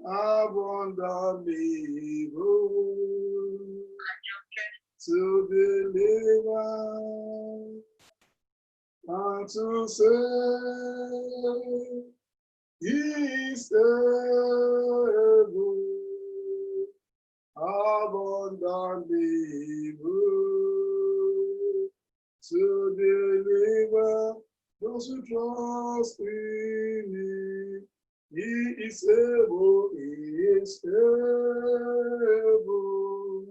abundantly to deliver and to save. He is able, abundantly to deliver those who trust in Him. He is able, He is able,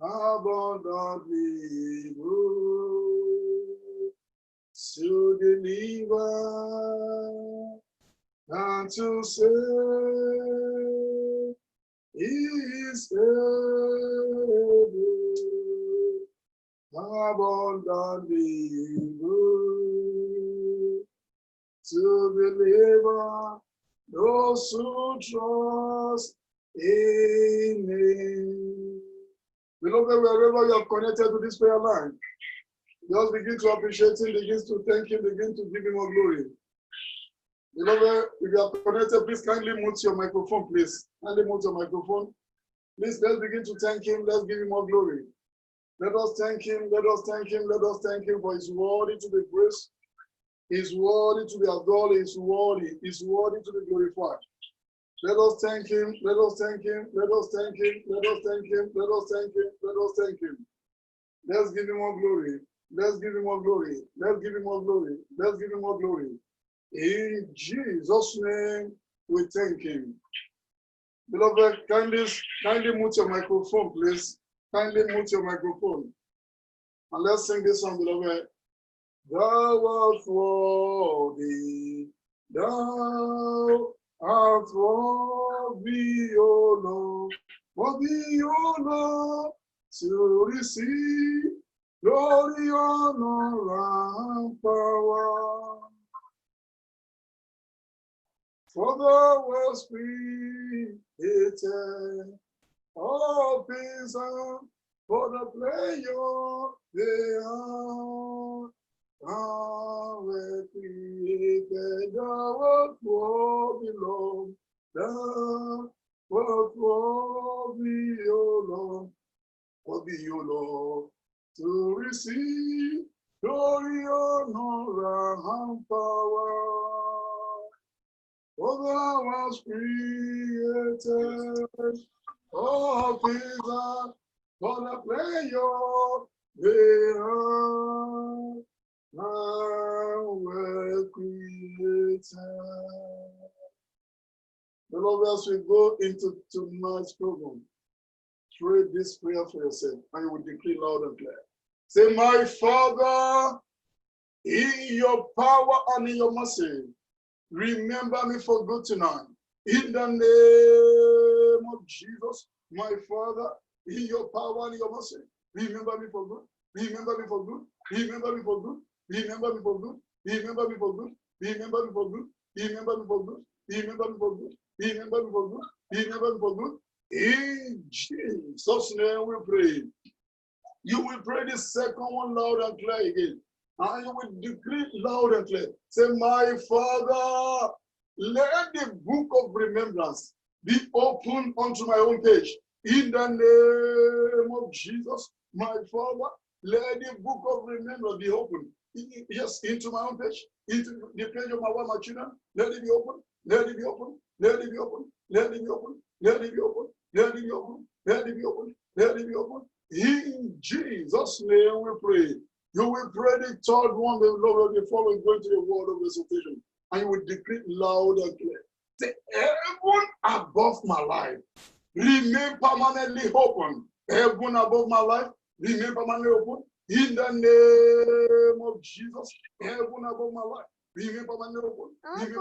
abundantly to deliver and to save. He is able, abundantly to deliver those who trust in Him. Beloved, wherever you are connected to this prayer line, just begin to appreciate Him, begin to thank Him, begin to give Him more glory. Beloved, if you are connected, please kindly mute your microphone, please. Kindly mute your microphone. Please, let's begin to thank Him. Let's give Him more glory. Let us thank Him. Let us thank Him. Let us thank Him for His worthy to be praised. His worthy to be adored. His worthy to be glorified. Let us thank Him. Let us thank Him. Let us thank Him. Let us thank Him. Let us thank Him. Let us thank Him. Let's give Him more glory. Let's give Him more glory. Let's give Him more glory. Let's give Him more glory. In Jesus' name, we thank Him. Beloved, kindly mute your microphone, please. Kindly mute your microphone. And let's sing this song, beloved. Thou art worthy, thou art worthy, O Lord, to receive glory, honor, and power. For thou wast created all things for the pleasure thereof. Thou wert created, thou art worthy, Lord. Thou art worthy, O Lord, to receive glory, honor, and power. For thou wast created all things for the pleasure thereof. Thou wert created. Beloved, as we go into tonight's program, pray this prayer for yourself, and you will decree loud and clear. Say, my Father, in your power and in your mercy, remember me for good tonight. In the name of Jesus, my Father, in your power and in your mercy, remember me for good. Remember me for good. Remember me for good. Remember me for good. Remember me for good. Remember me for good. Remember me for good. Remember me for good. Remember me for good. Remember me for good. In Jesus' name we pray. You will pray this second one loud and clear again. And you will decree loud and clear. Say, my Father, let the book of remembrance be opened onto my own page. In the name of Jesus, my Father, let the book of remembrance be opened. Yes, into my own page, into the page of my wife, my children. Let it be open. Let it be open. Let it be open. Let it be open. Let it be open. Let it be open. Let it be open. Let it be open. In Jesus' name we pray. You will pray the third one, the Lord, before we go into the word of exhortation. And you will decree loud and clear. Say, heaven above my life, remain permanently open. Heaven above my life, remain permanently open. In the name of Jesus, heaven above my life, remain permanently open. Remain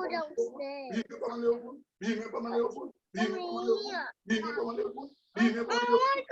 permanently open. Remain permanently open. Remain permanently open. Remain permanently open. Remain permanently open.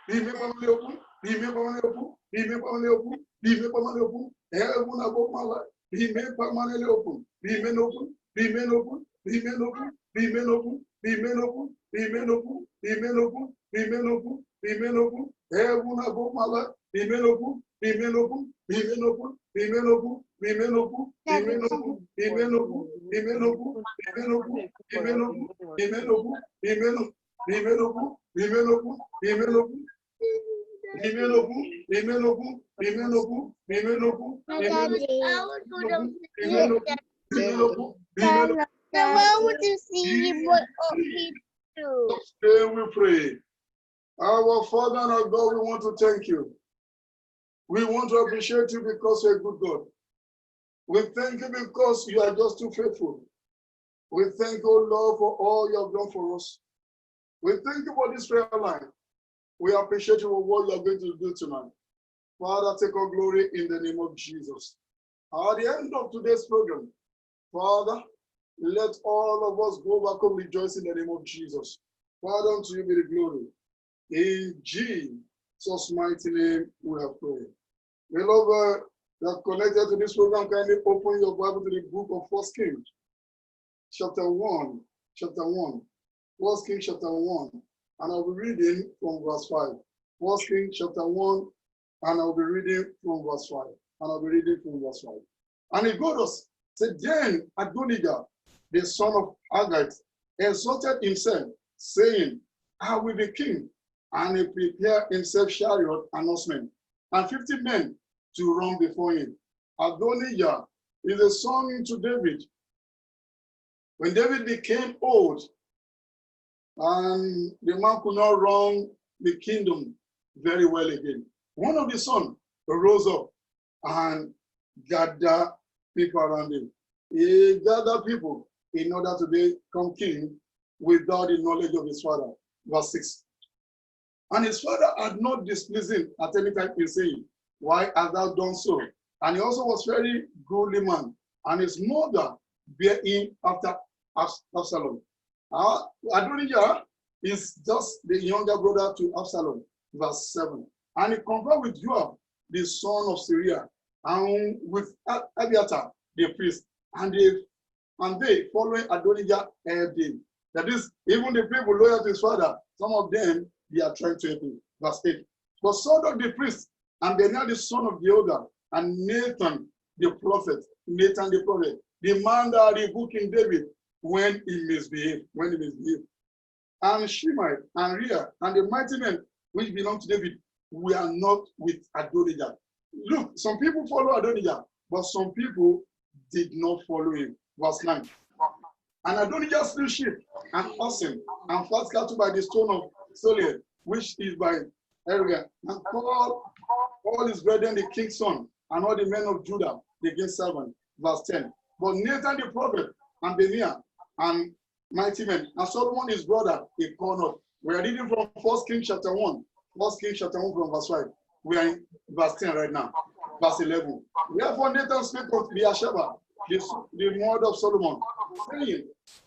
Remain permanently open. Remain permanently open. Remain permanently open. Remain permanently open. Remain permanently open. Heaven above my life, remain permanently open. Remain open. Remain open. Remain open. Remain open. Remain open. Remain open. Remain open. Remain open. Remain open. Heaven above my life, remain open. Remain open. Remain open. Remain open. Remain open. Remain open. Remain open. Imenobu, Imenobu, Imenobu, Imenobu, Imenobu, Imenobu, Imenobu, Imenobu, Imenobu, Imenobu, Imenobu, Imenobu, Imenobu, Imenobu, I want to see what he do. Today we pray. Our Father and our God, we want to thank you. We want to appreciate you because you're a good God. We thank you because you are just too faithful. We thank you, Lord, for all you have done for us. We thank you for this prayer line. We appreciate you for what you are going to do tonight. Father, take all glory in the name of Jesus. At the end of today's program, Father, let all of us go back home rejoicing in the name of Jesus. Father, unto you be the glory. In Jesus' mighty name, we have prayed. Beloved, that connected to this program, kindly open your Bible to the book of 1 Kings, chapter 1. 1 Kings chapter 1. And I'll be reading from verse 5. 1 Kings chapter 1, and I'll be reading from verse 5. And it goes, said, then Adonijah, the son of Haggith, exalted himself, saying, I will be king. And he prepared himself chariot and horsemen, and 50 men to run before him. Adonijah is a son to David. When David became old, and the man could not run the kingdom very well again, one of the sons rose up and gathered people around him. He gathered people in order to become king without the knowledge of his father. Verse 6. And his father had not displeased him at any time in saying, why hast thou done so? And he also was very goodly man. And his mother bare him after Absalom. Adonijah is just the younger brother to Absalom. Verse 7. And he conferred with Joab, the son of Syria, and with Abiathar, the priest. And they following Adonijah every day. That is, even the people loyal to his father, some of them, they are trying to help him. Verse 8. But Zadok the priest, and Benaiah the son of Jehoiada, and Nathan the prophet, the man that rebuked King David when he misbehaved. And Shimei and Rhea and the mighty men which belong to David, we are not with Adonijah. Look, some people follow Adonijah, but some people did not follow him. Verse 9. And Adonijah slew sheep and oxen and fat cattle by the stone of Solomon, which is by area, and called all his brethren the king's son, and all the men of Judah, the king's servant. Verse 10. But Nathan the prophet, and Benaiah, and mighty men, and Solomon his brother, he called not. We are reading from 1 Kings chapter 1. 1 Kings chapter 1 from verse 5. We are in verse 10 right now. Verse 11. Wherefore Nathan spake unto Bathsheba, the mother of Solomon, saying,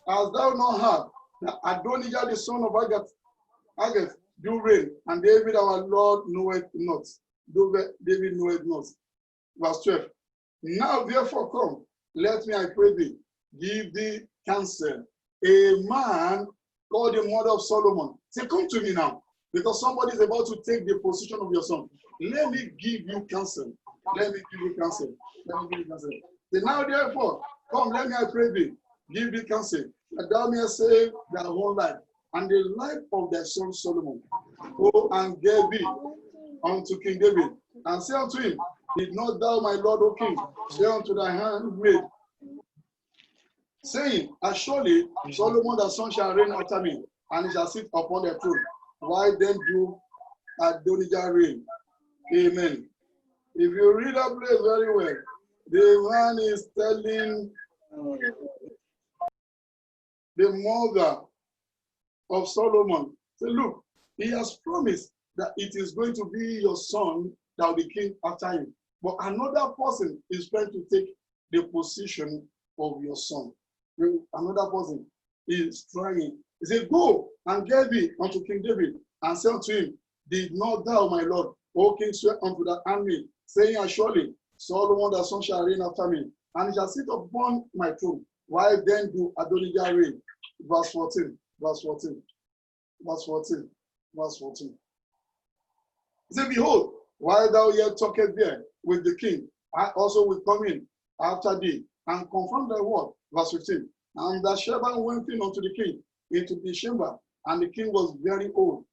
Hast thou not heard that Adonijah the son of Haggith do reign, and David our Lord knoweth not. David knoweth not. Verse 12. Now therefore come, let me, I pray thee, give thee counsel. A man called the mother of Solomon. Say, come to me now, because somebody is about to take the position of your son. Let me give you counsel. Say, now therefore, come, let me, I pray thee, give thee counsel, that thou mayest save thy whole life, and the life of thy son Solomon. Go and get thee unto King David, and say unto him, did not thou, my lord, O king, say unto thy handmaid, saying, as surely Solomon thy son shall reign after me, and he shall sit upon the throne. Why then do Adonijah reign? Amen. If you read that place very well, the man is telling the mother of Solomon, say, look, he has promised that it is going to be your son that will be king after him. But another person is trying to take the position of your son. Another person is trying. He said, go and get thee unto King David, and say unto him, did not thou, my lord, O king, swear unto the handmaid, saying, as surely Solomon thy son shall reign after me, and he shall sit upon my throne. Why then do Adonijah reign? Verse 14. He said, behold, while thou yet talkest there with the king, I also will come in after thee, and confirm thy word. Verse 15. And Bathsheba went in unto the king into the chamber, and the king was very old,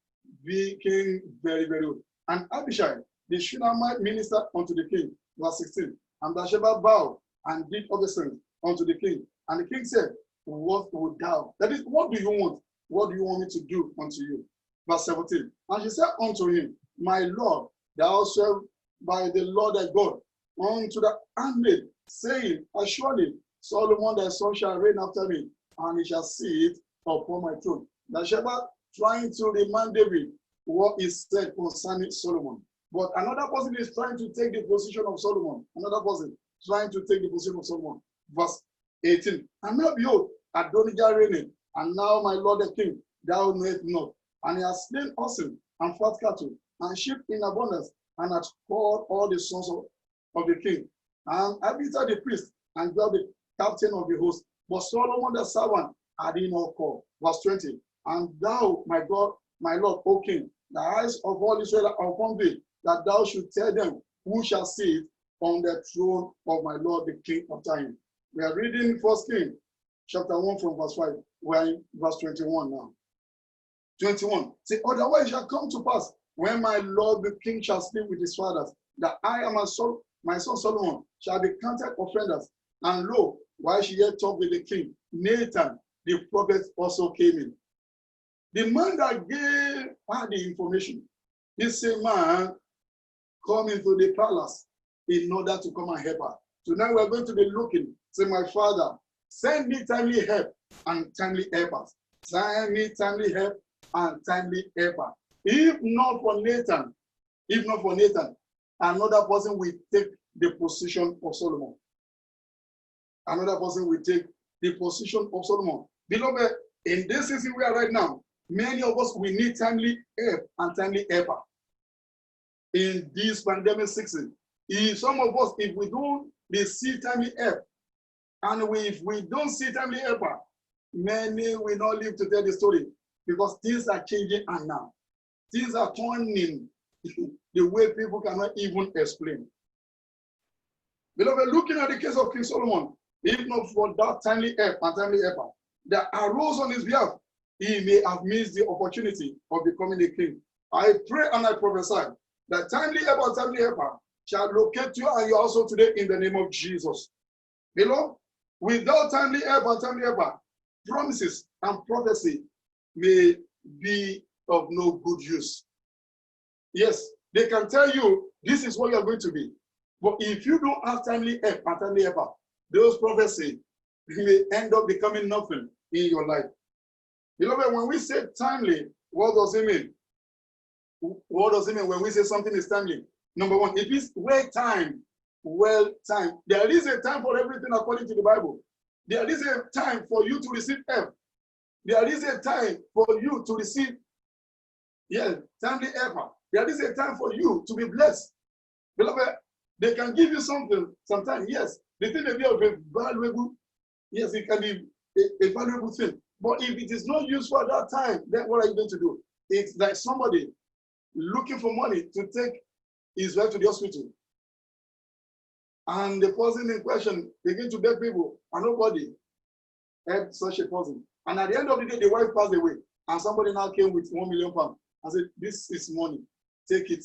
became very, very old. And Abishai, the Shunammite, ministered unto the king. Verse 16. And Bathsheba bowed and did obeisance unto the king. And the king said, what would thou? That is, what do you want? What do you want me to do unto you? Verse 17. And she said unto him, my Lord, thou serve by the Lord thy God, unto the handmaid, saying, surely Solomon thy son shall reign after me, and he shall sit upon my throne. Bathsheba trying to remind David what is said concerning Solomon. But another person is trying to take the position of Solomon. Another person trying to take the position of Solomon. Verse 18. And now behold, Adonijah reigning, and now my Lord the king, thou knowest not. And he has slain oxen and fat cattle and sheep in abundance, and hath called all the sons of the king. And Abishai the priest, and Joab the captain of the host. But Solomon the servant had he not called. Verse 20. And thou, my God, my Lord, O king, the eyes of all Israel are upon thee, that thou should tell them who shall sit on the throne of my Lord the king after him. We are reading 1 Kings chapter 1 from verse 5. We are in verse 21 now. 21. Say, otherwise it shall come to pass, when my Lord the king shall sleep with his fathers, that I and my son Solomon shall be counted offenders. And lo, while she yet talked with the king, Nathan the prophet also came in. The man that gave her the information, this same man come into the palace in order to come and help her. Tonight we're going to be looking. Say, my Father, send me timely help and timely helpers. Send me timely help and timely helper. If not for Nathan, another person will take the position of Solomon. Another person will take the position of Solomon. Beloved, in this season we are right now, many of us, we need timely help and timely helper. In this pandemic season, if some of us, if we don't receive timely help, and if we don't see timely helper, many will not live to tell the story, because things are changing and now. Things are turning the way people cannot even explain. Beloved, looking at the case of King Solomon, if not for that timely help and timely helper that arose on his behalf, he may have missed the opportunity of becoming a king. I pray and I prophesy that timely help and timely helper shall locate you and you also today in the name of Jesus. Beloved, without timely help and timely helper, promises and prophecy may be of no good use. Yes, they can tell you this is what you're going to be. But if you don't have timely help and timely helper, those prophecies may end up becoming nothing in your life. Beloved, when we say timely, what does it mean? What does it mean when we say something is timely? Number one, it is well timed. Well timed. There is a time for everything according to the Bible. There is a time for you to receive help. There is a time for you to receive, timely help. There is a time for you to be blessed. Beloved, they can give you something sometimes, yes. The thing may be of a valuable, yes, it can be a valuable thing. But if it is not useful at that time, then what are you going to do? It's like somebody looking for money to take his wife to the hospital. And the person in question begin to beg people, and nobody helped such a person. And at the end of the day, the wife passed away. And somebody now came with £1 million and said, this is money, take it.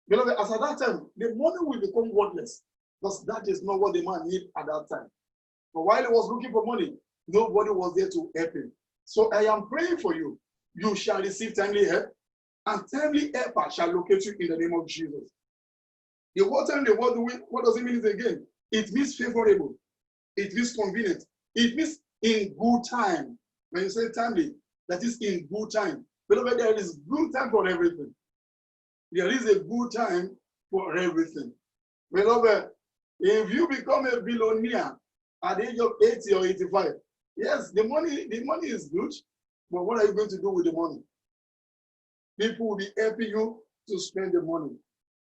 Beloved, as at that time, the money will become worthless, because that is not what the man needed at that time. But while he was looking for money, nobody was there to help him. So I am praying for you. You shall receive timely help, and timely help shall locate you in the name of Jesus. The word timely, what does it mean again? It means favorable. It means convenient. It means in good time. When you say timely, that is in good time. Beloved, there is good time for everything. There is a good time for everything. Beloved, if you become a billionaire at the age of 80 or 85, yes, the money is good, but what are you going to do with the money? People will be helping you to spend the money.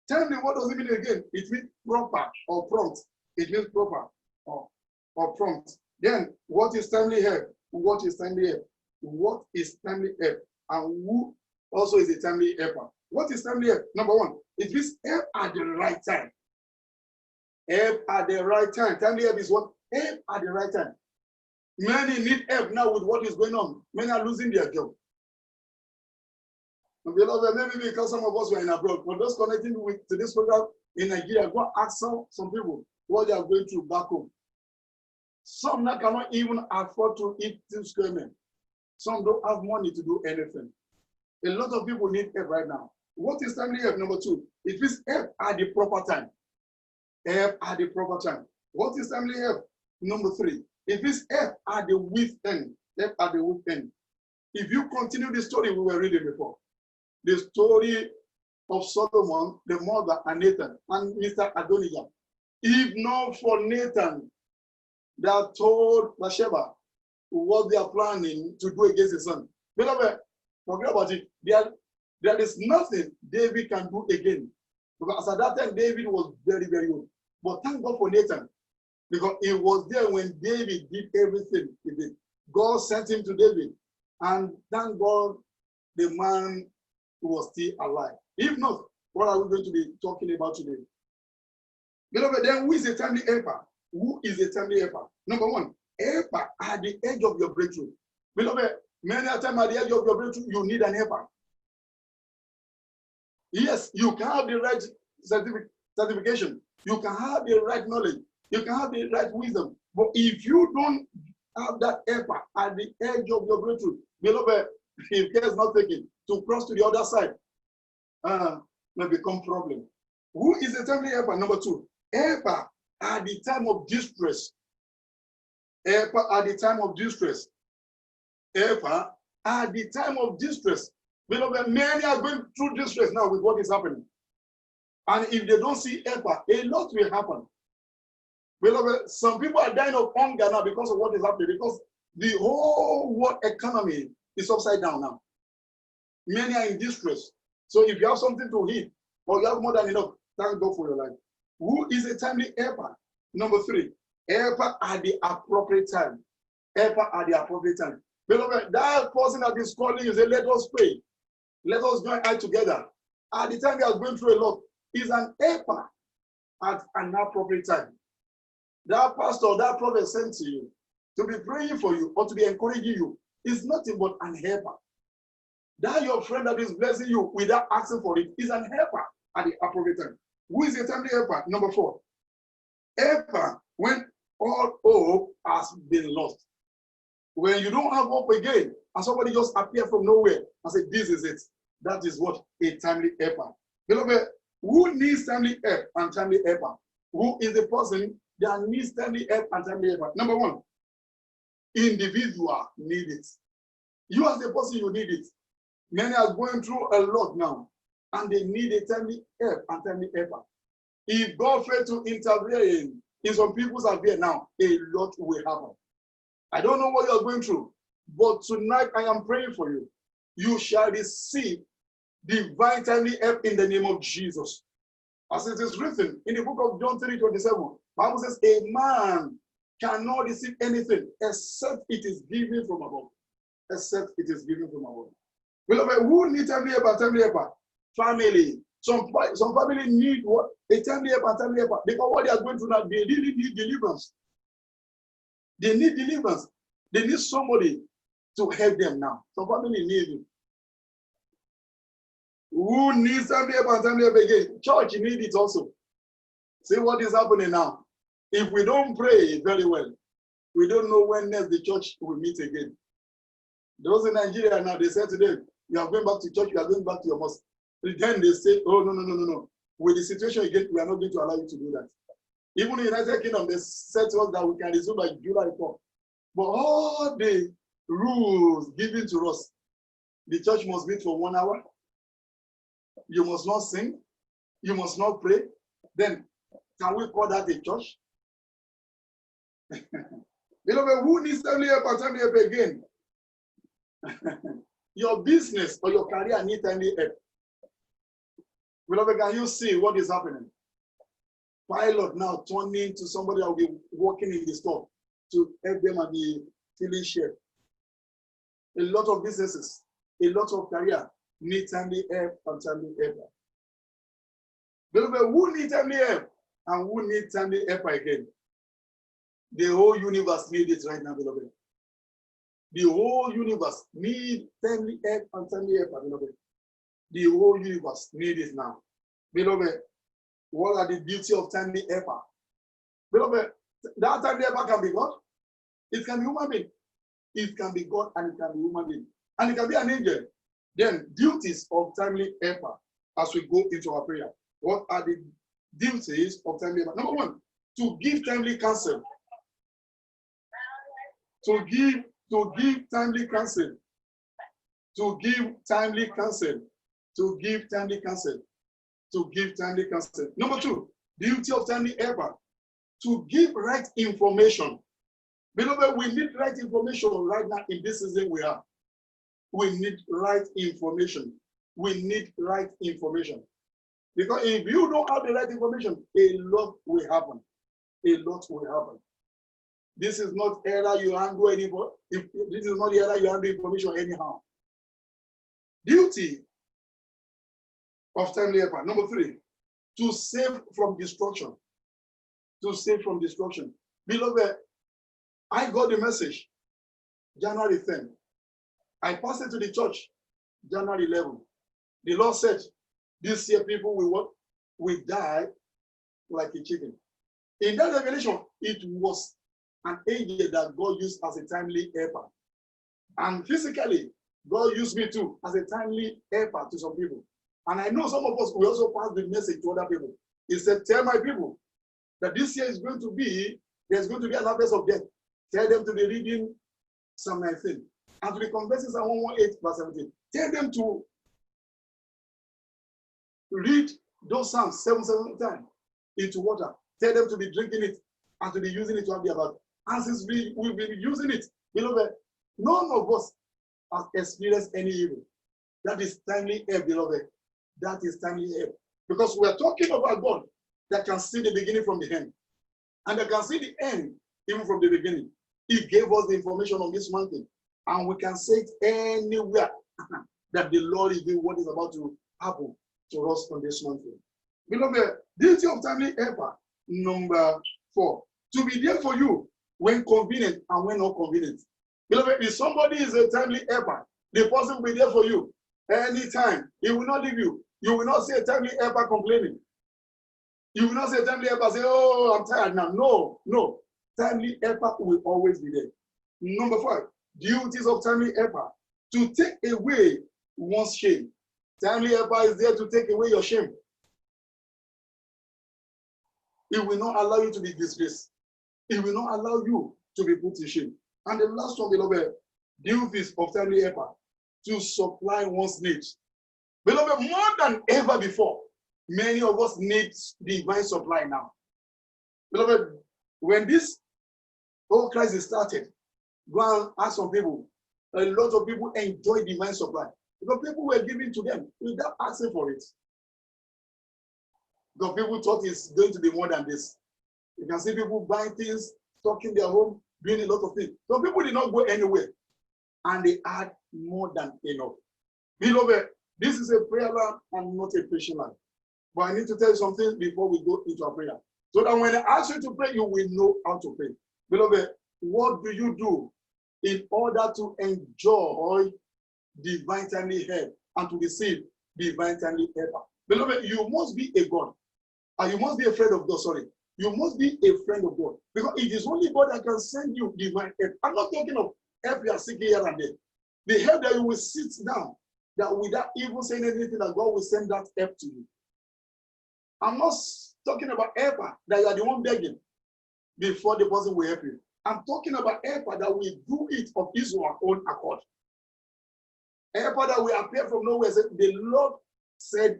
Tell me, what does it mean again? It means proper or prompt. It means proper or prompt. Then, what is timely help? What is timely help? What is timely help? And who also is a timely helper? What is timely help? Number one, it means help at the right time. Help at the right time. Timely help is what? help at the right time. Many need help now with what is going on. Many are losing their job. And beloved, maybe because some of us were in abroad, but those connecting to this program in Nigeria, go ask some people what they are going through back home. Some now cannot even afford to eat 2 square meals. Some don't have money to do anything. A lot of people need help right now. What is timely help? Number 2, it is help at the proper time. Help at the proper time. What is timely help? Number 3, it is help at the weak end. Help at the weak end. If you continue the story we were reading before, the story of Solomon, the mother, and Nathan, and Mr. Adonijah. If not for Nathan that told Bathsheba what they are planning to do against his son. Beloved, forget about it. There is nothing David can do again. Because at that time, David was very, very old. But thank God for Nathan. Because he was there when David did everything he did. God sent him to David. And thank God the man was still alive. If not, what are we going to be talking about today? Beloved, then who is a timely helper? Who is a timely helper? Number 1, helper at the edge of your breakthrough. Beloved, many a time at the edge of your breakthrough, you need an helper. Yes, you can have the right certification. You can have the right knowledge. You can have the right wisdom. But if you don't have that helper at the edge of your breakthrough, beloved, if care is not taken to cross to the other side, may become problem. Who is a timely helper? Number 2, helper at the time of distress. Helper at the time of distress. Helper at the time of distress. Beloved, many are going through distress now with what is happening. And if they don't see helper, a lot will happen. Beloved, some people are dying of hunger now because of what is happening, because the whole world economy is upside down now. Many are in distress. So if you have something to eat, or you have more than enough, thank God for your life. Who is a timely helper? Number 3, helper at the appropriate time. Helper at the appropriate time. Beloved, that person that is calling you, say, let us pray. Let us join hands together. At the time they are going through a lot, is an helper at an appropriate time. That pastor, that prophet sent to you to be praying for you or to be encouraging you is nothing but an helper. That your friend that is blessing you without asking for it is an helper at the appropriate time. Who is a timely helper? Number 4, helper when all hope has been lost. When you don't have hope again, and somebody just appear from nowhere and say, this is it. That is what a timely helper. Beloved, who needs timely help and timely helper? Who is the person that needs timely help and timely helper? Number 1, individual need it. You as the person, you need it. Many are going through a lot now, and they need a timely help and timely helper. If God failed to intervene in some people's affair now, a lot will happen. I don't know what you're going through, but tonight I am praying for you. You shall receive divine timely help in the name of Jesus. As it is written in the book of John 3:27, Bible says, a man cannot receive anything except it is given from above. Except it is given from above. Beloved, who needs timely help and timely helper? Family. Some family need what? A timely help and timely helper. Because what they are going through now, they really need deliverance. They need deliverance. They need somebody to help them now. Some family need you. Who needs timely help and timely help again? Church needs it also. See what is happening now. If we don't pray very well, we don't know when next the church will meet again. Those in Nigeria now, they say to them, you are going back to church, you are going back to your mosque. Then they say, oh, no. With the situation again, we are not going to allow you to do that. Even in the United Kingdom, they said to us that we can resume by July 4th. But all the rules given to us, the church must meet for 1 hour. You must not sing. You must not pray. Then, can we call that a church? Beloved, who needs timely help and timely help again? Your business or your career needs timely help. Beloved, can you see what is happening? Pilot now turning to somebody that will be working in the store to help them and be feeling share. A lot of businesses, a lot of career need timely help and timely help. Beloved, who needs timely help and who needs timely help again? The whole universe needs it right now, beloved. The whole universe needs timely help and timely help, beloved. The whole universe needs it now. Beloved, what are the beauty of timely helper? Beloved, that timely helper can be God. It can be human being. It can be God and it can be human being. And it can be an angel. Then, duties of timely helper as we go into our prayer. What are the duties of timely helper? Number one, to give timely counsel. To give timely counsel. To give timely counsel. To give timely counsel. To give timely counsel. Number two, duty of timely helper. To give right information. Beloved, we need right information right now in this season we are. We need right information. We need right information. Because if you don't have the right information, a lot will happen. A lot will happen. This is not era you handle anymore. This is not the era you handle information anyhow. Duty of timely helper. Number three, to save from destruction. To save from destruction. Beloved, I got the message January 10th. I passed it to the church January 11th. The Lord said, this year people will what? Will die like a chicken. In that revelation, it was an angel that God used as a timely helper. And physically, God used me too as a timely helper to some people. And I know some of us will also pass the message to other people. He said, tell my people that this year is going to be, there's going to be an harvest of death. Tell them to be reading Psalm 19 and to be confessing Psalm 118, verse 17. Tell them to read those Psalms 7 times into water. Tell them to be drinking it and to be using it to have their bath. And since we've been using it, beloved, none of us has experienced any evil. That is timely help, beloved. That is timely help. Because we are talking about God that can see the beginning from the end. And that can see the end even from the beginning. He gave us the information on this mountain. And we can say it anywhere that the Lord is doing what is about to happen to us on this mountain. Beloved, duty of timely helper. Number 4, to be there for you when convenient and when not convenient. Beloved, if somebody is a timely helper, the person will be there for you anytime. He will not leave you. You will not see a timely helper complaining. You will not say a timely helper say, oh, I'm tired now. No. Timely helper will always be there. Number 5, duties of timely helper. To take away one's shame. Timely helper is there to take away your shame. It will not allow you to be disgraced. It will not allow you to be put to shame. And the last one, beloved, duties of timely helper. To supply one's needs. Beloved, more than ever before, many of us need divine supply now. Beloved, when this whole crisis started, go and ask some people. A lot of people enjoy divine supply because people were giving to them without asking for it. Because people thought it's going to be more than this. You can see people buying things, stocking their home, doing a lot of things. So people did not go anywhere. And they had more than enough. Beloved, this is a prayer line and not a preaching line. But I need to tell you something before we go into our prayer. So that when I ask you to pray, you will know how to pray. Beloved, what do you do in order to enjoy divine timely help and to receive divine timely help? Beloved, you must be a God. And you must be a friend of God, sorry. You must be a friend of God. Because it is only God that can send you divine help. I'm not talking of help you are seeking here and there. The help that you will sit down, that without even saying anything, that God will send that help to you. I'm not talking about helper that you are the one begging before the person will help you. I'm talking about helper that will do it of his own accord. Helper that will appear from nowhere and say, the Lord said,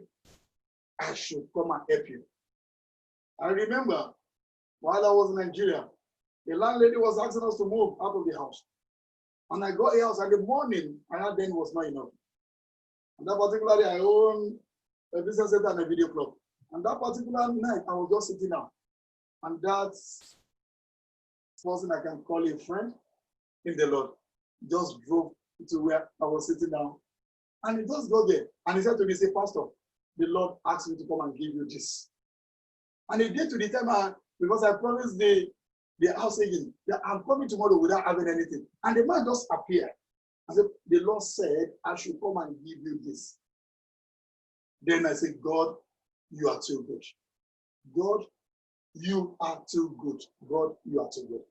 I should come and help you. I remember while I was in Nigeria, the landlady was asking us to move out of the house. And I got a house, and the morning I had then was not enough. And that particular day, I owned a business center and a video club. And that particular night, I was just sitting down. And that person I can call a friend in the Lord just drove to where I was sitting down. And he just got there. And he said to me, say, Pastor, the Lord asked me to come and give you this. And he did to the time, because I promised the They are saying that I'm coming tomorrow without having anything. And the man just appeared. I said, the Lord said, I should come and give you this. Then I said, God, you are too good. God, you are too good. God, you are too good.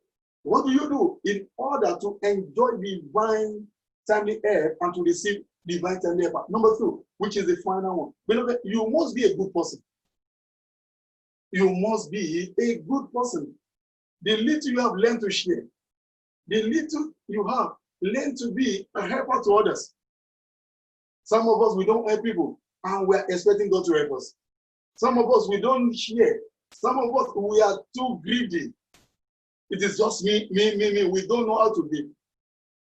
What do? In order to enjoy divine timely help and to receive divine timely help? Number 2, which is the final one. Beloved, you must be a good person. You must be a good person. The little you have learned to share, the little you have learned to be a helper to others. Some of us, we don't help people, and we are expecting God to help us. Some of us, we don't share. Some of us, we are too greedy. It is just me. We don't know how to give.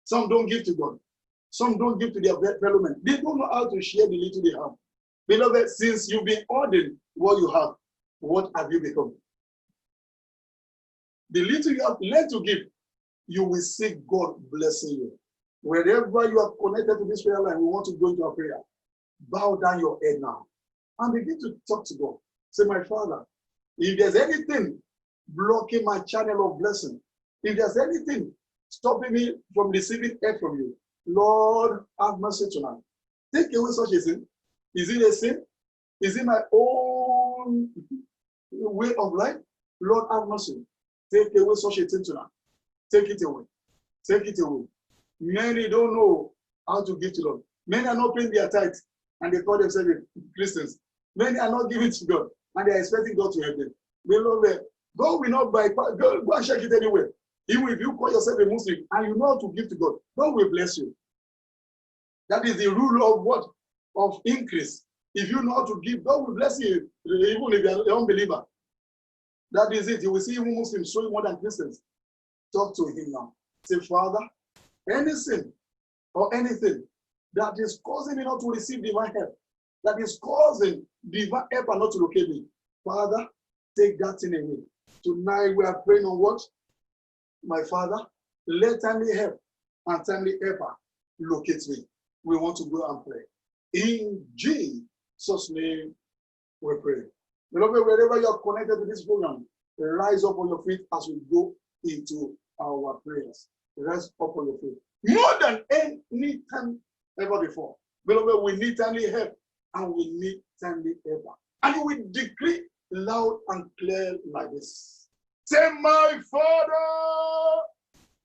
Some don't give to God. Some don't give to their fellow men. They don't know how to share the little they have. Beloved, since you've been ordered what you have, what have you become? The little you have learned to give, you will see God blessing you. Wherever you are connected to this prayer line, we want to go into a prayer. Bow down your head now and begin to talk to God. Say, my Father, if there's anything blocking my channel of blessing, if there's anything stopping me from receiving help from you, Lord, have mercy tonight. Take away such a sin. Is it a sin? Is it my own way of life? Lord, have mercy. Take away such a thing tonight. Take it away. Take it away. Many don't know how to give to God. Many are not paying their tithes and they call themselves Christians. Many are not giving to God and they are expecting God to help them. Beloved, God will not bypass. Go and check it anyway. Even if you call yourself a Muslim and you know how to give to God, God will bless you. That is the rule of what? Of increase. If you know how to give, God will bless you, even if you are an unbeliever. That is it. You will see even Muslims showing more than Christians. Talk to him now. Say, Father, any sin or anything that is causing me not to receive divine help, that is causing divine help and not to locate me, Father, take that thing away. Tonight we are praying on what? My Father, let timely help and timely helper locate me. We want to go and pray. In Jesus' name we pray. Beloved, wherever you are connected to this program, rise up on your feet as we go into our prayers. Rise up on your feet. More than any time ever before. Beloved, we need timely help and we need timely helper. And we decree loud and clear like this. Say, my Father,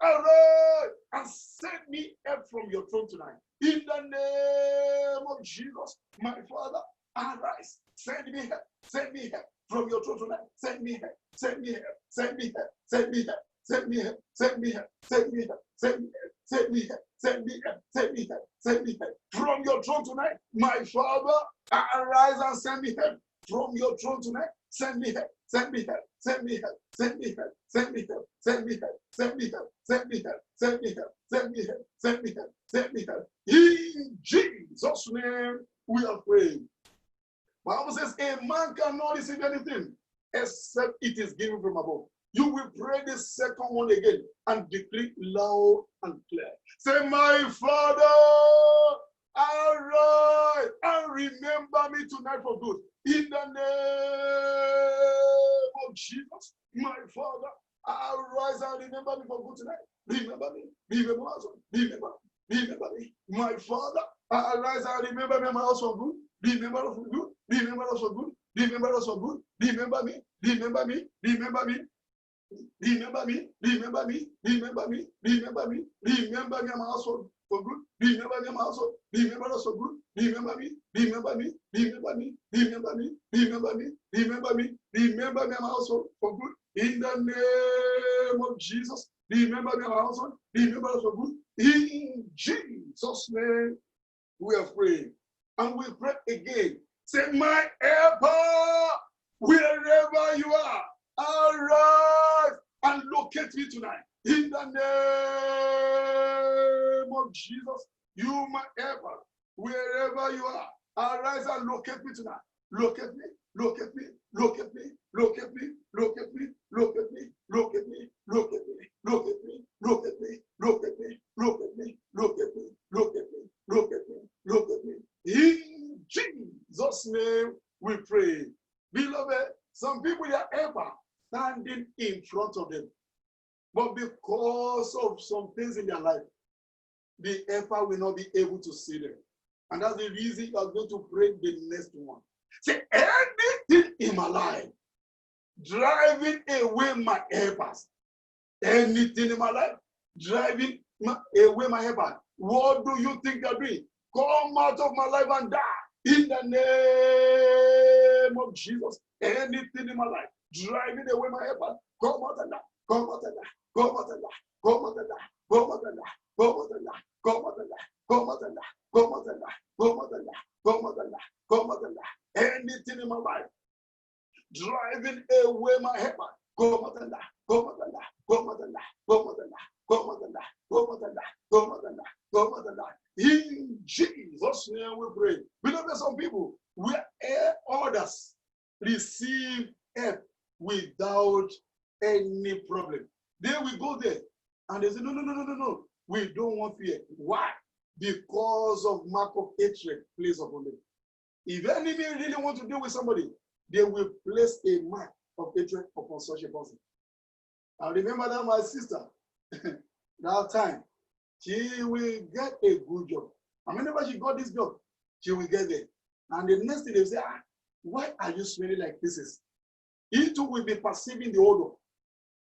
arise and send me help from your throne tonight. In the name of Jesus, my Father, arise. Send me help. Send me help from your throne tonight. Send me help. Send me help. Send me help. Send me help. Send me help. Send me help. Send me help. Send me help. Send me help. Send me help. Send me help. Send me help from your throne tonight. My Father, arise and send me help from your throne tonight. Send me help. Send me help. Send me help. Send me help. Send me help. Send me help. Send me help. Send me help. Send me help. Send me help. Send me help. Send me help. In Jesus' name, we are praying. Bible says a man cannot receive anything except it is given from above. You will pray the second one again and decree loud and clear. Say, my Father, arise and remember me tonight for good. In the name of Jesus, my Father, arise and remember me for good tonight. Remember me. Remember my husband. Remember me. My Father, arise and remember me and my house for good. Remember us for good. Remember us for good. Remember us for good. Remember me. Remember me. Remember me. Remember me. Remember me. Remember me. Remember me. Remember me and my house for good. Remember me and my household. Remember us for good. Remember me. Remember me. Remember me. Remember me. Remember me. Remember me. Remember me and my household for good. In the name of Jesus. Remember me and my household. Remember us for good. In Jesus' name we are praying. And we pray again. Say, my helper, wherever you are, arise and locate me tonight. In the name of Jesus, you, my helper, wherever you are, arise and locate me tonight. Locate me, locate me, locate me, locate me, locate me, locate me, locate me, locate me, locate me, locate me, locate me, locate me, locate me, locate me, locate me, locate me. In Jesus' name we pray. Beloved, some people are ever standing in front of them. But because of some things in their life, the helper will not be able to see them. And that's the reason you are going to pray the next one. Say, anything in my life driving away my helpers. Anything in my life driving away my helpers. What do you think you're doing? Come out of my life and die. In the name of Jesus. Anything in my life driving away my helpers. Come out and die. Come out and die. Come out and die. Come out and die. Come out and die. Come out and die. Come out and die. Come out and die. Come out and die. Come out and die. Come out and die. Come out and die. Anything in my life driving away my helper. Come out and die. Come out and die. Come out and die. Come out and die. Come out and die. Come out and die. Come out and die. Come out and die. In Jesus' name we pray. We know that some people where others receive help without any problem. They will go there and they say, no. We don't want fear. Why? Because of mark of hatred placed upon them. If enemy really want to deal with somebody, they will place a mark of hatred upon such a person. I remember that my sister, that time, she will get a good job. And whenever she got this job, she will get there. And the next thing they say, why are you smelling like pieces? He too will be perceiving the odor.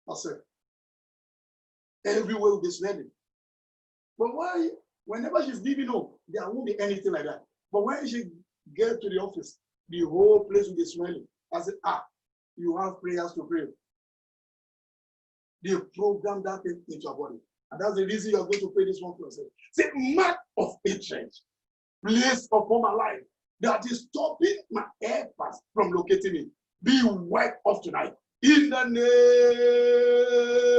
Herself. Everywhere will be smelling. But why? Whenever she's leaving home, there won't be anything like that. But when she gets to the office, the whole place will be smelling. I said, you have prayers to pray. They program that thing into your body. And that's the reason you're going to pray this one for yourself. Say, mark of hatred placed upon my life that is stopping my helpers from locating me. Be wiped off tonight. In the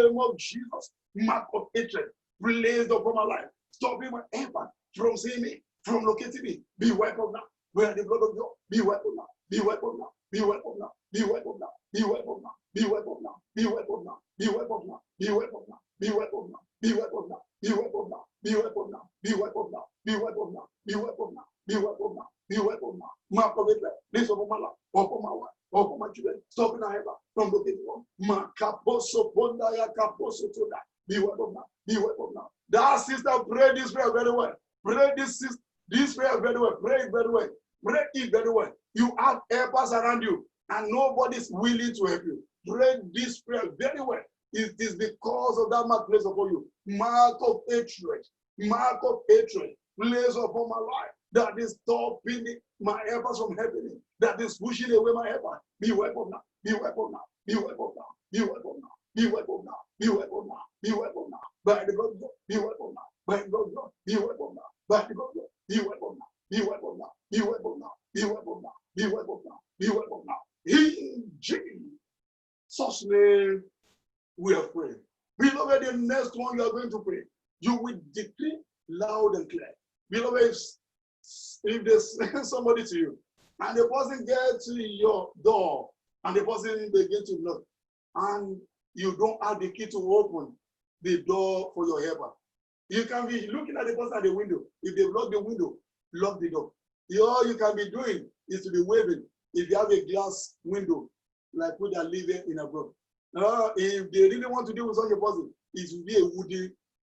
name of Jesus, mark of hatred placed upon my life, stopping my helper from seeing me, from locating me. Be wiped off now. Where the blood of God, be wiped off now. Be wiped off now. Be wiped off now. Be wiped off now. Be wiped off now. Be wiped off now. Be wiped off now. Be wiped off now. Be wiped off now. Be wiped off now. Be wiped off now. Be wiped off now. Be wiped off now. Be wiped off now. Be wiped off now. Be wiped off now. Be wiped off now. Be wiped off now. Mark of it. This upon my life, upon my wife, upon my children. Stop in our heaven from the gate one. Makaposo ponda ya kaposo toda. Be wiped off now. Be wiped off now. That sister pray this prayer very well. Pray this prayer very well. Pray it very well. Pray it very well. You have helpers around you, and nobody's willing to help you. Pray this prayer very well. It is because of that mark placed upon you. Mark of hatred. Mark of hatred placed upon my life. That is stopping my helpers from helping me. That is pushing away my helper. Be wiped off now. Be wiped off now. Be wiped off now. Be wiped off now. Be wiped off now. Be wiped off now. Be wiped off now. By the blood of God. Be wiped off now. By the blood of God. Be wiped off now. By the blood of God. Be wiped off now. Be wiped off now. Be wiped off now. Be wiped off now. Be wiped off now. Be wiped off now. In Jesus' name we are praying. Beloved, the next one you are going to pray, you will decree loud and clear. Beloved, if there's somebody to you, and the person gets to your door, and the person begins to knock, and you don't have the key to open the door for your helper, you can be looking at the person at the window. If they block the window, lock the door. All you can be doing is to be waving. If you have a glass window, like we are living in abroad. If they really want to deal with such a person, it will be a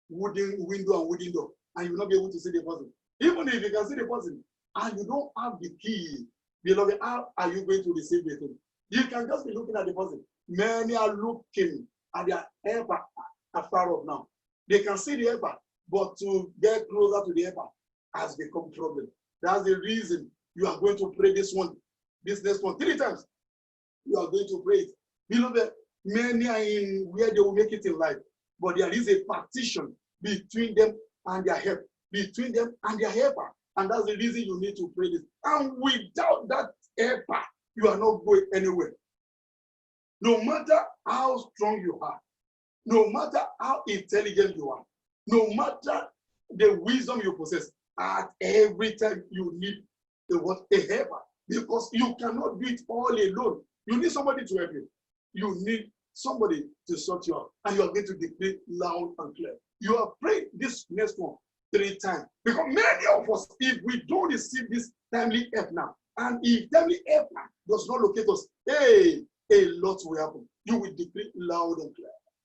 wooden window and wooden door, and you will not be able to see the person. Even if you can see the person and you don't have the key, beloved, how are you going to receive the thing? You can just be looking at the person. Many are looking at their helper afar off now. They can see the helper, but to get closer to the helper has become a problem. That's the reason you are going to pray this next one 3 times. You are going to pray it. Beloved, many are in where they will make it in life, but there is a partition between them and their help, between them and their helper. And that's the reason you need to pray this. And without that helper, you are not going anywhere. No matter how strong you are, no matter how intelligent you are, no matter the wisdom you possess, at every time you need a helper, because you cannot do it all alone. You need somebody to help you. You need somebody to sort you out, and you are going to declare loud and clear. You are praying this next one 3 times, because many of us, if we don't receive this timely help now, and if timely help does not locate us, a lot will happen. You will declare loud and clear.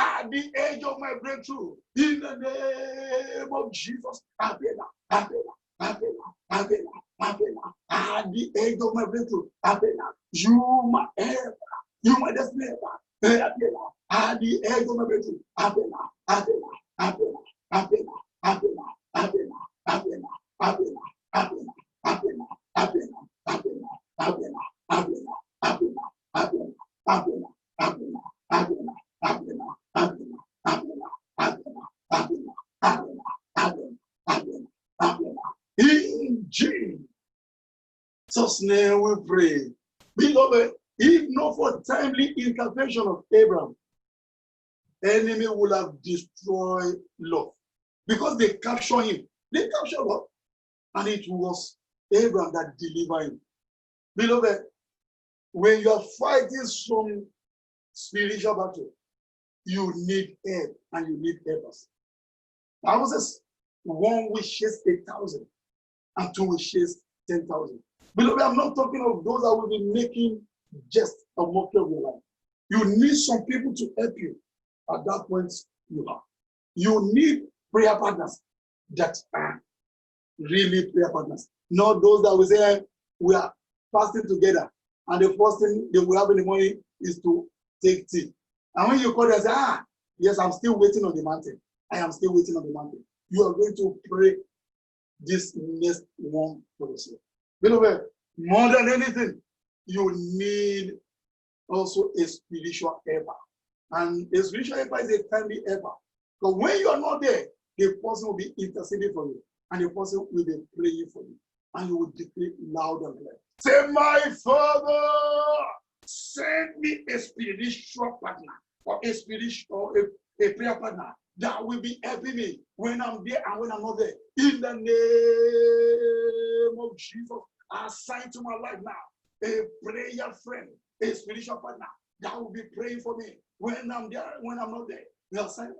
at the edge of my breakthrough. In the name of Jesus, at the edge of my breakthrough, you my help, you my destiny helper. At the edge of my breakthrough, in Jesus' name we pray. Beloved, if not for timely intervention of Abraham, enemy will have destroyed Lot. Because they captured him. They captured Lot. And it was Abraham that delivered him. Beloved, when you are fighting some spiritual battle, you need help and you need helpers. The Bible says, one will chase 1,000 and two will chase 10,000. Beloved, I'm not talking of those that will be making jest a mockery of your life. You need some people to help you. At that point, you have. You need prayer partners that are really prayer partners. Not those that will say, we are fasting together. And the first thing they will have in the morning is to take tea. And when you call them, say, yes, I'm still waiting on the mountain. I am still waiting on the mountain. You are going to pray this next one for yourself. Beloved, more than anything, you need also a spiritual helper. And a spiritual helper is a timely helper. Because when you are not there, the person will be interceding for you. And the person will be praying for you. And you will declare loud and clear. Say, my Father, send me a spiritual partner or a spiritual a prayer partner that will be helping me when I'm there and when I'm not there. In the name of Jesus, I assign to my life now a prayer friend, a spiritual partner that will be praying for me when I'm there, when I'm not there. Assign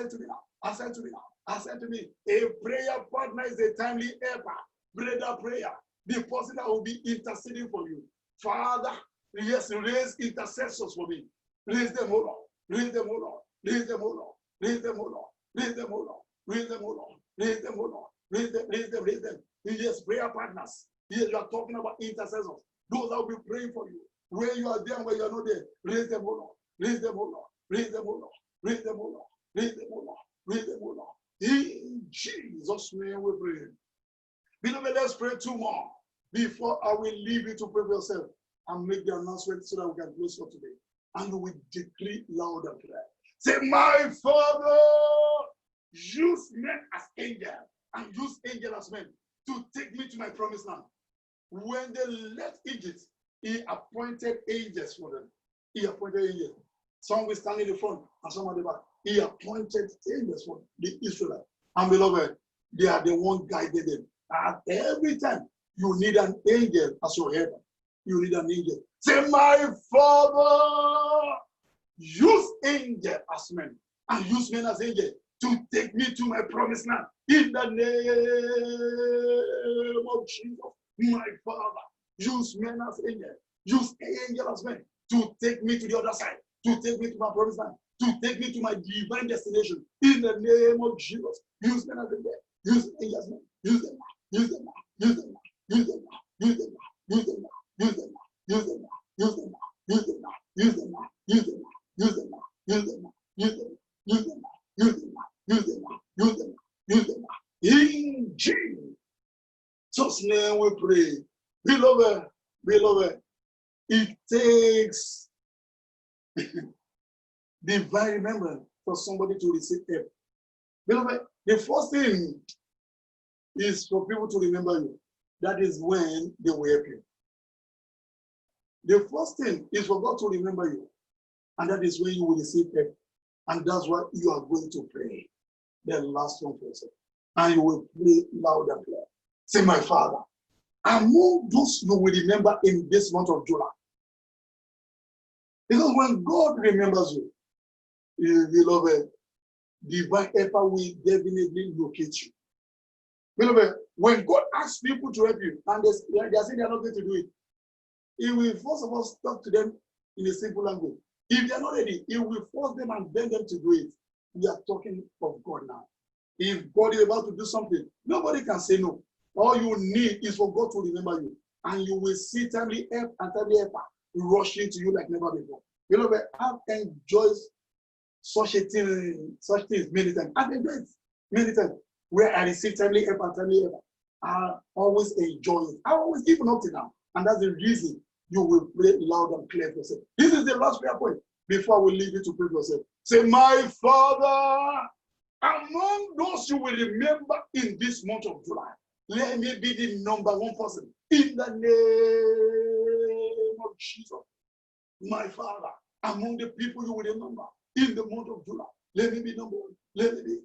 to me now. Assign to me now. Assign to me. A prayer partner is a timely helper. Brother prayer. The person that will be interceding for you. Father, yes, raise intercessors for me. Raise them, O Lord. Raise them, O Lord. Raise them, O Lord. Raise them, O Lord. Raise them, O Lord. Raise them, O Lord. Raise them, O Lord. Raise them, raise them, raise them. Yes, prayer partners. Yes, you are talking about intercessors. Those that will be praying for you. Where you are there and where you are not there. Raise them, O Lord. Raise them, O Lord. Raise them, O Lord. Raise them, O Lord. Raise them, O Lord. Raise them, O Lord. In Jesus' name we pray. Beloved, let's pray two more before I will leave you to pray for yourself and make the announcement so that we can close for today. And we will decree loud and clear. Say, my Father, use men as angels and use angels as men to take me to my promised land. When they left Egypt, he appointed angels for them. He appointed angels. Some will stand in the front and some at the back. He appointed angels for the Israelites. And beloved, they are the one guiding them. And every time you need an angel as your helper, you need an angel. Say, my Father, use angel as men and use men as angels to take me to my promised land. In the name of Jesus, my Father, use men as angels, use angel as men to take me to the other side, to take me to my promised land, to take me to my divine destination. In the name of Jesus, use men as angels, use angels as men, use them. Use them now. Use them now. Use them now. Use them now. Use them now. Use them now. Use them now. Use them now. Use them now. Use them now. Use them now. Use them now. Use them now. Use them now. Use them now. Use them now. Use them now. Use them now. Use them now. In Jesus' name we pray. Beloved, beloved, it takes divine remembrance for somebody to receive help. Beloved, the first thing is for people to remember you. That is when they will help you. The first thing is for God to remember you. And that is when you will receive help. And that's what you are going to pray. The last one for yourself. And you will pray loud and clear. Say, my Father, among those you will remember in this month of July. Because when God remembers you, beloved, divine helper will definitely locate you. Beloved, when God asks people to help you, and they are saying they are not going to do it, He will first of all talk to them in a simple language. If they are not ready, it will force them and bend them to do it. We are talking of God now. If God is about to do something, nobody can say no. All you need is for God to remember you. And you will see timely help and timely help rushing to you like never before. You know, I've enjoyed such things many times. I've enjoyed it many times where I receive timely help and timely help. I always enjoy it. I always even up to now. And that's the reason you will pray loud and clear for yourself. This is the last prayer point before we leave you to pray for yourself. Say, my Father, among those you will remember in this month of July, let me be the number one person in the name of Jesus. My Father, among the people you will remember in the month of July, let me be number one. Let me be.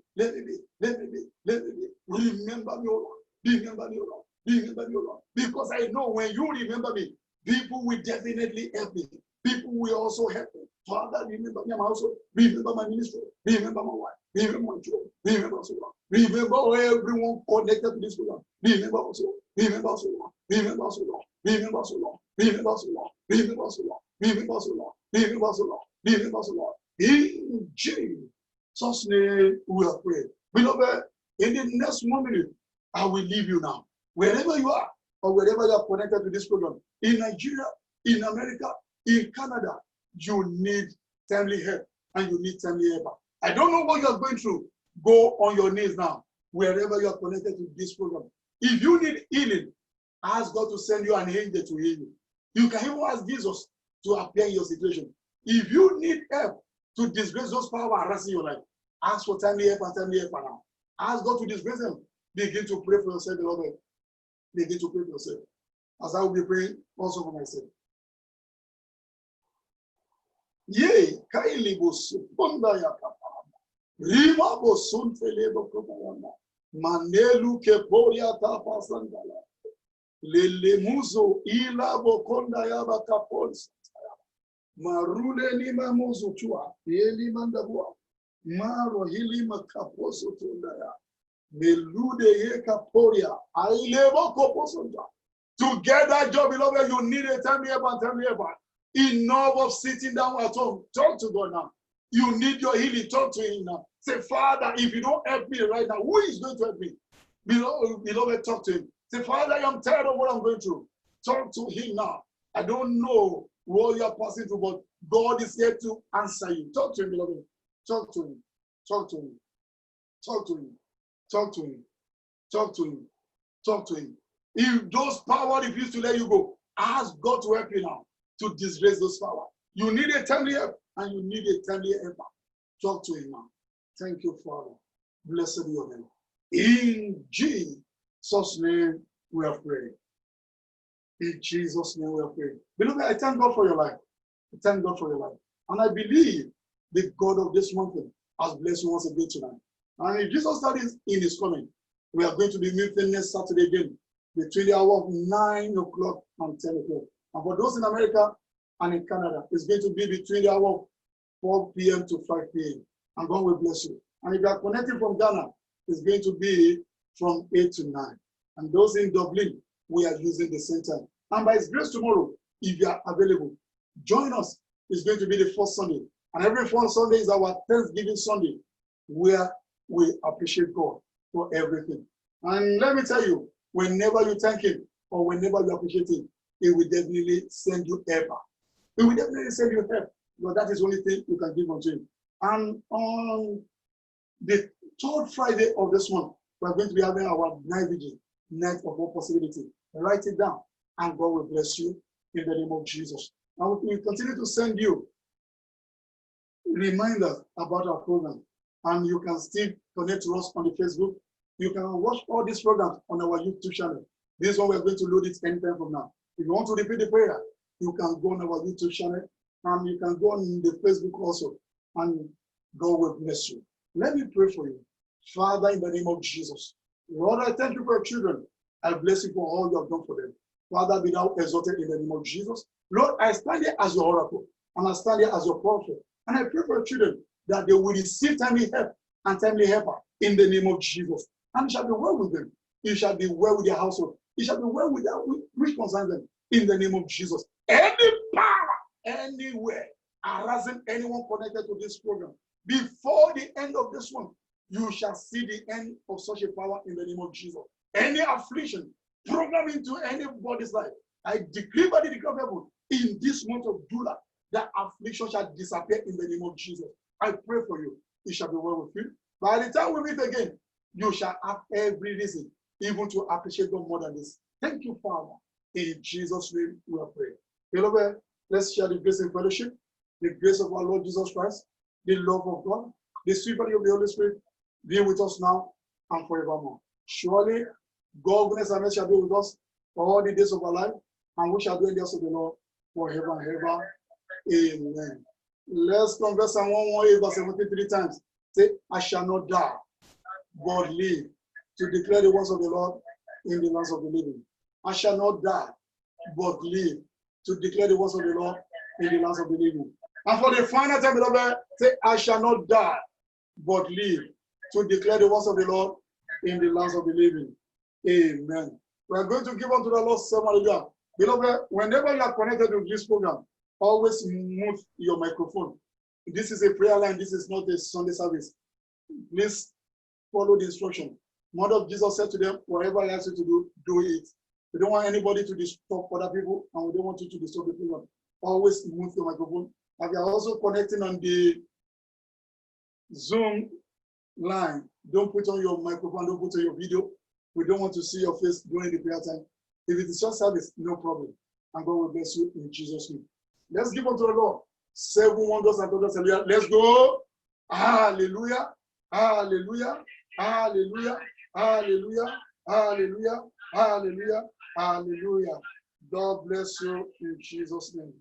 Remember me, O Lord. Remember me, O Lord. Remember me, O Lord. Because I know when you remember me, people will definitely help me. People will also help me. Father, remember me, my household. Remember my ministry. Remember my wife. Remember my children. Remember us, O Lord. Remember everyone connected to this program. Remember us, O Lord. Remember us, O Lord. Remember us, O Lord. Remember us, O Lord. Remember us, O Lord. Remember us, O Lord. Remember us, O Lord. Remember us, O Lord. Remember us, O Lord. In Jesus' name we are praying. Beloved, in the next 1 minute, I will leave you now. Wherever you are, or wherever you are connected to this program, in Nigeria, in America, in Canada, you need timely help and you need timely help. I don't know what you are going through. Go on your knees now, wherever you are connected to this program. If you need healing, ask God to send you an angel to heal you. You can even ask Jesus to appear in your situation. If you need help to disgrace those powers harassing your life, ask for timely help and timely help now. Ask God to disgrace them. Begin to pray for yourself, beloved. Begin to pray for yourself. As I will be praying also for myself. Yea, Kaili Bosunda Yakapa. Rima Bosunte Lebo Kopayana. Manelu Keporia Tapa Sandala. Lele Muzo Ila Bokonda Yaba Kapons. Marule Lima Muzo Chua. Yeli Mandabua. Maro Hilima Kaposo Tundaya. Melude Yekaporia. Ailebo Koposunda. To get that job, beloved, you need a time here and time here. Enough of sitting down at home. Talk to God now. You need your healing. Talk to Him now. Say, Father, if you don't help me right now, who is going to help me? Beloved, talk to Him. Say, Father, I'm tired of what I'm going through. Talk to Him now. I don't know what you are passing through, but God is here to answer you. Talk to Him, beloved. Talk to Him. Talk to Him. Talk to Him. Talk to Him. Talk to Him. Talk to Him. If those powers refuse to let you go, ask God to help you now to disgrace those powers. You need a timely help and you need a timely helper. Talk to Him now. Thank you, Father. Blessed be your name. In Jesus' name we are praying. In Jesus' name we are praying. Beloved, I thank God for your life. I thank God for your life. And I believe the God of this mountain has blessed you once again tonight. And if Jesus studies in His coming, we are going to be meeting next Saturday again between the hour of 9 o'clock and 10 o'clock. And for those in America and in Canada, it's going to be between the hour of 4 p.m. to 5 p.m. And God will bless you. And if you are connecting from Ghana, it's going to be from 8 to 9. And those in Dublin, we are using the same time. And by His grace tomorrow, if you are available, join us. It's going to be the first Sunday. And every first Sunday is our Thanksgiving Sunday, where we appreciate God for everything. And let me tell you, whenever you thank Him or whenever you appreciate Him, He will definitely send you help. He will definitely send you help. But that is the only thing you can give unto Him. And on the 3rd Friday of this month, we're going to be having our night vigil, night of all possibility. Write it down, and God will bless you in the name of Jesus. And we will continue to send you reminders about our program. And you can still connect to us on the Facebook. You can watch all these programs on our YouTube channel. This one we're going to load it anytime from now. If you want to repeat the prayer, you can go on our YouTube channel and you can go on the Facebook also. And God will bless you. Let me pray for you. Father, in the name of Jesus. Lord, I thank you for your children. I bless you for all you have done for them. Father, be thou exalted in the name of Jesus. Lord, I stand here as your oracle. And I stand here as your prophet. And I pray for your children that they will receive timely help and timely helper in the name of Jesus. And it shall be well with them. It shall be well with their household. It shall be well with their which concerns them in the name of Jesus. Any power, anywhere harassing anyone connected to this program. Before the end of this month, you shall see the end of such a power in the name of Jesus. Any affliction programmed into anybody's life, I decree by the decree of heaven, in this month of July, that affliction shall disappear in the name of Jesus. I pray for you. It shall be well with you. By the time we meet again, you shall have every reason even to appreciate God more than this. Thank you, Father. In Jesus' name we are praying. Beloved, let's share the grace and fellowship. The grace of our Lord Jesus Christ, the love of God, the sweet body of the Holy Spirit be with us now and forevermore. Surely, God, goodness and mercy shall be with us for all the days of our life, and we shall dwell in the house of the Lord forever and ever. Amen. Let's confess Psalm 118 verse 73 times. Say, I shall not die, but live to declare the words of the Lord in the lands of the living. I shall not die, but live to declare the words of the Lord in the lands of the living. And for the final time, beloved, say, I shall not die, but live to declare the words of the Lord in the lands of the living. Amen. We are going to give unto the Lord some hallelujah. Beloved, whenever you are connected to this program, always mute your microphone. This is a prayer line. This is not a Sunday service. Please follow the instruction. Mother of Jesus said to them, whatever I ask you to do, do it. We don't want anybody to disturb other people, and we don't want you to disturb the program. Always mute your microphone. And we are also connecting on the Zoom line. Don't put on your microphone, don't put on your video. We don't want to see your face during the prayer time. If it is just service, no problem. And God will bless you in Jesus' name. Let's give unto the Lord 7 wonders and wonders. Let's go. Hallelujah. Hallelujah. Hallelujah. Hallelujah. Hallelujah. Hallelujah. Hallelujah. God bless you in Jesus' name.